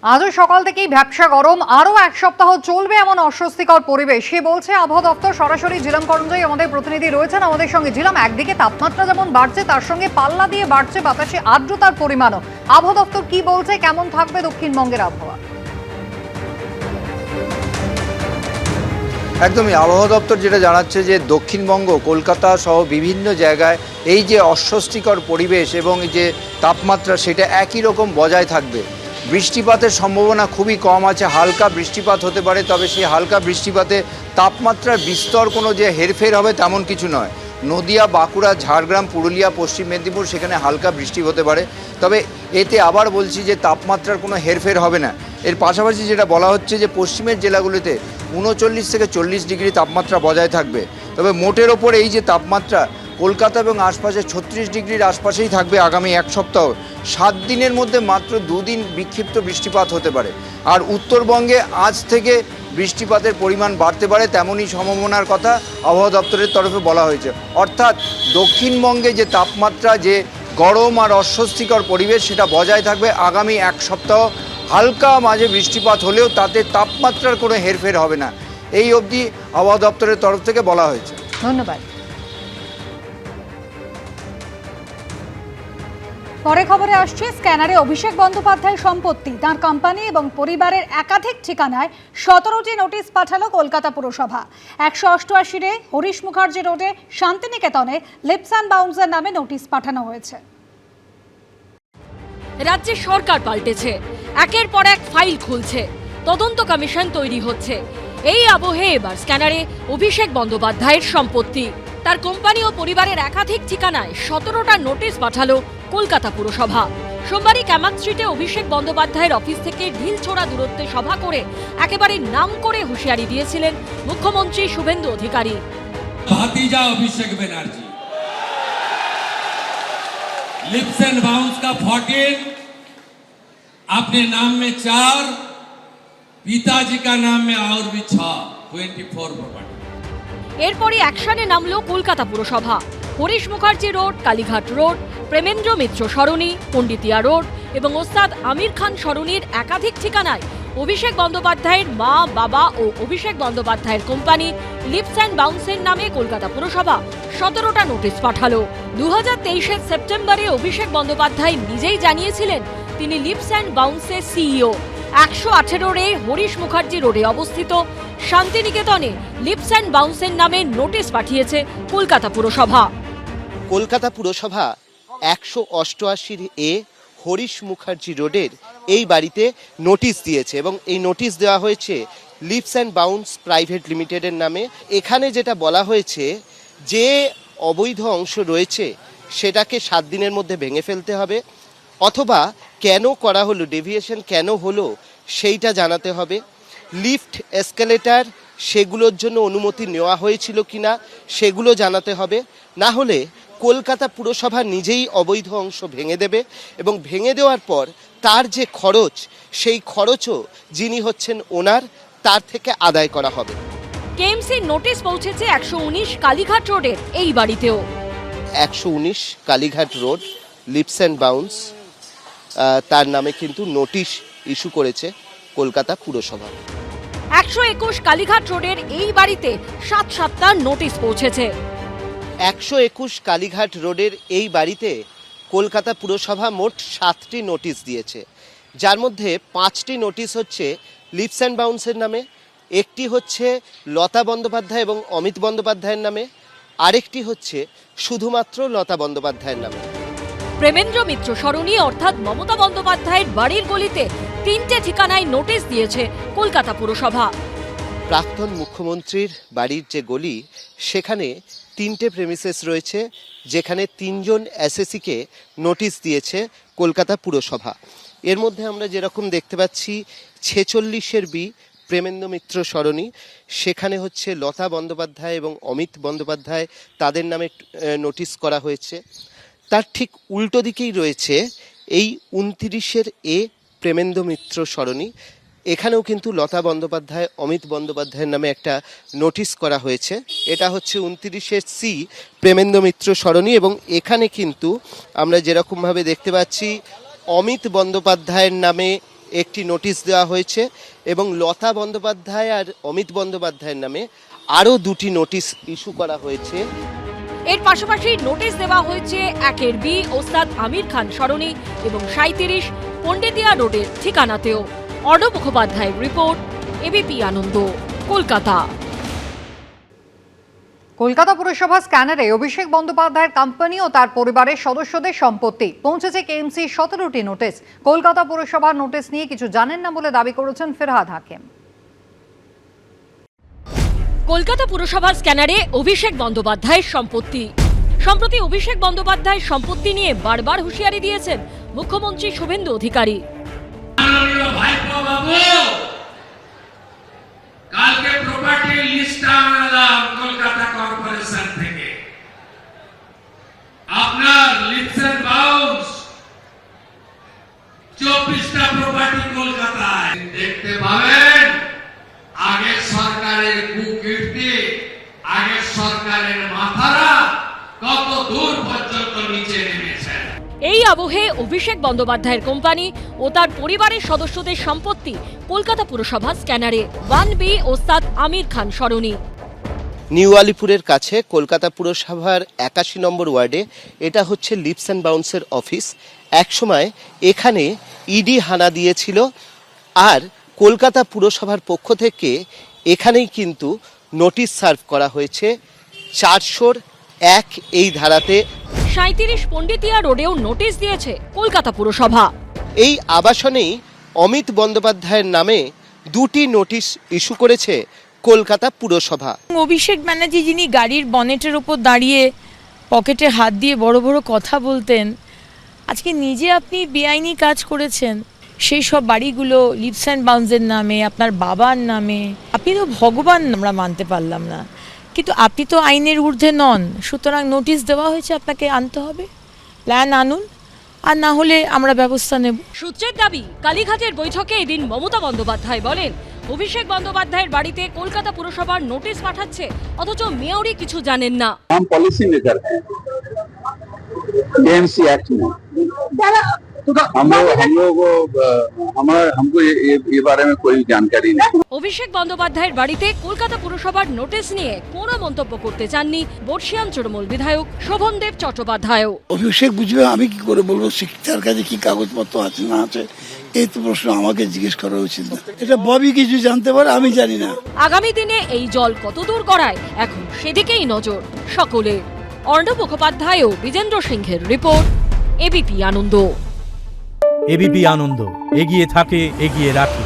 আজও সকাল থেকেই ভ্যাপসা গরম, আরও এক সপ্তাহ চলবে এমন অস্বস্তিকর পরিবেশ। সে বলছে আবহাওয়া দপ্তর। সরাসরি ঝিলাম করঞ্জাই আমাদের প্রতিনিধি রয়েছেন আমাদের সঙ্গে। ঝিলাম, একদিকে তাপমাত্রা যেমন বাড়ছে, তার সঙ্গে পাল্লা দিয়ে বাড়ছে বাতাসে আর্দ্রতার পরিমাণও। আবহাওয়া দপ্তর কি বলছে, কেমন থাকবে দক্ষিণবঙ্গের আবহাওয়া? একদমই, আবহাওয়া দপ্তর যেটা জানাচ্ছে যে দক্ষিণবঙ্গ, কলকাতা সহ বিভিন্ন জায়গায় এই যে অস্বস্তিকর পরিবেশ এবং যে তাপমাত্রা, সেটা একই রকম বজায় থাকবে। বৃষ্টিপাতের সম্ভাবনা খুবই কম আছে, হালকা বৃষ্টিপাত হতে পারে, তবে সেই হালকা বৃষ্টিপাতে তাপমাত্রার বিস্তর কোনো যে হেরফের হবে তেমন কিছু নয়। নদিয়া, বাঁকুড়া, ঝাড়গ্রাম, পুরুলিয়া, পশ্চিম মেদিনীপুর, সেখানে হালকা বৃষ্টি হতে পারে, তবে এতে আবার বলছি যে তাপমাত্রার কোনো হেরফের হবে না। এর পাশাপাশি যেটা বলা হচ্ছে যে পশ্চিমের জেলাগুলিতে 39 থেকে 40 ডিগ্রি তাপমাত্রা বজায় থাকবে। তবে মোটের ওপর এই যে তাপমাত্রা কলকাতা এবং আশপাশে 36 ডিগ্রির আশপাশেই থাকবে আগামী এক সপ্তাহ। 7 দিনের মধ্যে মাত্র 2 দিন বিক্ষিপ্ত বৃষ্টিপাত হতে পারে। আর উত্তরবঙ্গে আজ থেকে বৃষ্টিপাতের পরিমাণ বাড়তে পারে, তেমনই সম্ভাবনার কথা আবহাওয়া দপ্তরের তরফে বলা হয়েছে। অর্থাৎ দক্ষিণবঙ্গে যে তাপমাত্রা, যে গরম আর অস্বস্তিকর পরিবেশ, সেটা বজায় থাকবে আগামী এক সপ্তাহ। হালকা মাঝে বৃষ্টিপাত হলেও তাতে তাপমাত্রার কোনো হেরফের হবে না, এই অবধি আবহাওয়া দপ্তরের তরফ থেকে বলা হয়েছে। ধন্যবাদ। পরে খবরে আসছে, স্ক্যানারে অভিষেক বন্দ্যোপাধ্যায় সম্পত্তি, তাঁর কোম্পানি এবং পরিবারের একাধিক ঠিকানায় 17টি নোটিশ পাঠালো কলকাতা পুরসভা। 188 হরিশ মুখার্জি রোডে শান্তিনিকেতনে লিপস অ্যান্ড বাউন্সের নামে নোটিশ পাঠানো হয়েছে। রাজ্যের সরকার পাল্টেছে, একের পর এক ফাইল খুলছে, তদন্ত কমিশন তৈরি হচ্ছে। এই আবহে এবার স্ক্যানারে অভিষেক বন্দ্যোপাধ্যায়ের সম্পত্তি, তার কোম্পানি ও পরিবারের একাধিক ঠিকানায় 17টা নোটিশ পাঠালো কলকাতা পুরসভা। সোমবারই ক্যামাক স্ট্রিটে অভিষেক বন্দ্যোপাধ্যায়ের অফিস থেকে ঢিলছোড়া দূরত্বে সভা করে একেবারে নাম করে হুঁশিয়ারি দিয়েছিলেন মুখ্যমন্ত্রী Suvendu Adhikari. भातीजा Abhishek Banerjee, lips and bounce का 14, अपने नाम में 4, पिताजी का नाम में और भी 6, 24 प्रॉपर्टी। এরপরই অ্যাকশনে নামলো কলকাতা পুরসভা। হরিশ মুখার্জি রোড, কালীঘাট রোড, প্রেমেন্দ্র মিত্র সরণি, পণ্ডিতিয়া রোড এবং ওস্তাদ আমির খান সরণির একাধিক ঠিকানায় অভিষেক বন্দ্যোপাধ্যায়ের মা, বাবা ও অভিষেক বন্দ্যোপাধ্যায়ের কোম্পানি লিপস অ্যান্ড বাউন্সের নামে কলকাতা পুরসভা 17টা নোটিশ পাঠালো। 2023-এর সেপ্টেম্বরে অভিষেক বন্দ্যোপাধ্যায় নিজেই জানিয়েছিলেন তিনি লিপস অ্যান্ড বাউন্সের সিইও। 118 হরিশ মুখার্জি রোডে অবস্থিত শান্তিনিকেতনে লিপস অ্যান্ড বাউন্সের নামে নোটিশ পাঠিয়েছে কলকাতা পুরসভা। কলকাতা পুরসভা 188 হরিশ মুখার্জি রোডের এই বাড়িতে নোটিশ দিয়েছে এবং এই নোটিশ দেওয়া হয়েছে লিপস অ্যান্ড বাউন্স প্রাইভেট লিমিটেডের নামে। এখানে যেটা বলা হয়েছে, যে অবৈধ অংশ রয়েছে সেটাকে 7 দিনের মধ্যে ভেঙে ফেলতে হবে, অথবা কেন করা হলো, ডেভিয়েশন কেন হলো সেইটা জানাতে হবে। লিফট, এসকেলেটার, সেগুলোর জন্য অনুমতি নেওয়া হয়েছিল কিনা সেগুলো জানাতে হবে। না হলে কলকাতা পুরসভা নিজেই অবৈধ অংশ ভেঙে দেবে এবং ভেঙে দেওয়ার পর তার যে খরচ, সেই খরচও যিনি হচ্ছেন ওনার, তার থেকে আদায় করা হবে। কেএমসির নোটিশ পৌঁছেছে 119 কালীঘাট রোডের এই বাড়িতেও। 119 Kalighat road, leaps and bounds, তার নামে কিন্তু নোটিশ ইস্যু করেছে কলকাতা পুরসভা। 121 কালীঘাট রোডের এই বাড়িতে 7টা নোটিশ পৌঁছেছে। 121 কালীঘাট রোডের এই বাড়িতে কলকাতা পুরসভা মোট 7টি নোটিশ দিয়েছে, যার মধ্যে 5টি নোটিশ হচ্ছে লিপস অ্যান্ড বাউন্সের নামে, একটি হচ্ছে লতা বন্দ্যোপাধ্যায় এবং অমিত বন্দ্যোপাধ্যায়ের নামে, আরেকটি হচ্ছে শুধুমাত্র লতা বন্দ্যোপাধ্যায়ের নামে। প্রেমেন্দ্র মিত্র সরণি অর্থাৎ মমতা বন্দ্যোপাধ্যায়ের বাড়ির গলিতে 3টে ঠিকানায় নোটিশ দিয়েছে কলকাতা পুরসভা। প্রাক্তন মুখ্যমন্ত্রীর বাড়ির যে গলি, সেখানে 3টে প্রেমিসেস রয়েছে, যেখানে 3 জন এসএসসিকে নোটিশ দিয়েছে কলকাতা পুরসভা। এর মধ্যে আমরা যেরকম দেখতে পাচ্ছি 46-এর বি প্রেমেন্দ্র মিত্র সরণি, সেখানে হচ্ছে লতা বন্দ্যোপাধ্যায় এবং অমিত বন্দ্যোপাধ্যায়, তাদের নামে নোটিশ করা হয়েছে। তার ঠিক উল্টো দিকেই রয়েছে এই 29-এর এ প্রেমেন্দ্র মিত্র সরণি, এখানেও কিন্তু লতা বন্দ্যোপাধ্যায়, অমিত বন্দ্যোপাধ্যায়ের নামে একটা নোটিশ করা হয়েছে। এটা হচ্ছে 29-এর সি প্রেমেন্দ্র মিত্র সরণি এবং এখানে কিন্তু আমরা যেরকমভাবে দেখতে পাচ্ছি অমিত বন্দ্যোপাধ্যায়ের নামে একটি নোটিশ দেওয়া হয়েছে এবং লতা বন্দ্যোপাধ্যায় আর অমিত বন্দ্যোপাধ্যায়ের নামে আরও দুটি নোটিশ ইস্যু করা হয়েছে। এর পাশাপাশি নোটিশ দেওয়া হয়েছে 1 বি ওস্তাদ আমির খান সরণি এবং 37 পণ্ডিতিয়া রোডের ঠিকানাতেও। অর্ণব মুখোপাধ্যায়ের রিপোর্ট, এবিপি আনন্দ, কলকাতা। কলকাতা পুরসভা স্ক্যানারে অভিষেক বন্দ্যোপাধ্যায়ের কোম্পানি ও তার পরিবারের সদস্যদের সম্পত্তি পৌঁছেছে কেএমসি 17টি নোটিশ। কলকাতা পুরসভার নোটিশ নিয়ে কিছু জানেন না বলে দাবি করেছেন ফিরহাদ হাকিম। কলকাতা পুরসভার স্ক্যানারে অভিষেক বন্দ্যোপাধ্যায়ের সম্পত্তি। সম্প্রতি অভিষেক বন্দ্যোপাধ্যায়ের সম্পত্তি নিয়ে বারবার হুঁশিয়ারি দিয়েছেন মুখ্যমন্ত্রী শুভেন্দু অধিকারী। ভাইপো বাবু, কালকে প্রপার্টি লিস্ট আনলাম কলকাতা কর্পোরেশন থেকে। আপনার লিপস এন্ড বাউন্স 24টা প্রপার্টি কলকাতায় দেখতে পাবেন। আগের সরকারের কুকীর্তি, আগের সরকারের মাথারা কত দূর পর্যন্ত নিচে নেমেছে। এই আবহে অভিষেক বন্দ্যোপাধ্যায়ের কোম্পানি ও তার পরিবারের সদস্যদের সম্পত্তি কলকাতা পুরসভা স্ক্যানারে। 1 বি ওস্তাদ আমির খান সরণি। নিউ আলিপুরের কাছে কলকাতা পুরসভার 81 নম্বর ওয়ার্ডে এটা হচ্ছে লিপস অ্যান্ড বাউন্সের অফিস। একসময় এখানে ইডি হানা দিয়েছিল, আর কলকাতা পুরসভার পক্ষ থেকে এখানেই কিন্তু নোটিশ সার্ভ করা হয়েছে 401 এই ধারাতে। 37 পণ্ডিতিয়া রোডেও নোটিশ দিয়েছে কলকাতা পুরসভা। এই আবাসনেই অমিত বন্দ্যোপাধ্যায়ের নামে দুটি নোটিশ ইস্যু করেছে কলকাতা পুরসভা। অভিষেক ব্যানার্জি, যিনি গাড়ির বনেটের ওপর দাঁড়িয়ে পকেটে হাত দিয়ে বড় বড় কথা বলতেন, আজকে নিজে আপনি বেআইনি কাজ করেছেন। সেই সব বাড়িগুলো লিপস অ্যান্ড বাউন্সের নামে, আপনার বাবার নামে। আপনি তো ভগবান, আমরা মানতে পারলাম না, কিন্তু আপনি তো আইনের ঊর্ধ্বে নন। সুতরাং নোটিশ দেওয়া হয়েছে, আপনাকে আনতে হবে, প্ল্যান আনুন, আর না হলে আমরা ব্যবস্থা নেব। সূত্রের দাবি, কালীঘাটের বৈঠকে এদিন মমতা বন্দ্যোপাধ্যায় বলেন অভিষেক বন্দ্যোপাধ্যায়ের বাড়িতে কলকাতা পুরসভার নোটিশ পাঠাচ্ছে, অথচ মেয়রই কিছু জানেন না। हम पॉलिसी मेकर हैं केएमसी एक्ट में। हमको ये बारे में कोई जानकारी नहीं। অভিষেক বন্দ্যোপাধ্যায়ের বাড়িতে কলকাতা পুরসভার নোটিশ নিয়ে কোনো মন্তব্য করতে চাননি বর্ষিয়ান তৃণমূল বিধায়ক শোভনদেব চট্টোপাধ্যায়ও। অভিষেক বুঝবে, আমি কি করে বলবো তার কাছে কি কাগজপত্র আছে না আছে? এই তো প্রশ্ন আমাকে জিজ্ঞেস করা উচিত না। এটা ববি কিছু জানতে পারে, আমি জানি না। আগামী দিনে এই জল কত দূর গড়ায়, এখন সেদিকেই নজর সকলের। অর্ণব মুখোপাধ্যায় ও বিজেন্দ্র সিংহের রিপোর্ট, এবিপি আনন্দ। এবিপি আনন্দ, এগিয়ে থাকে, এগিয়ে রাখে।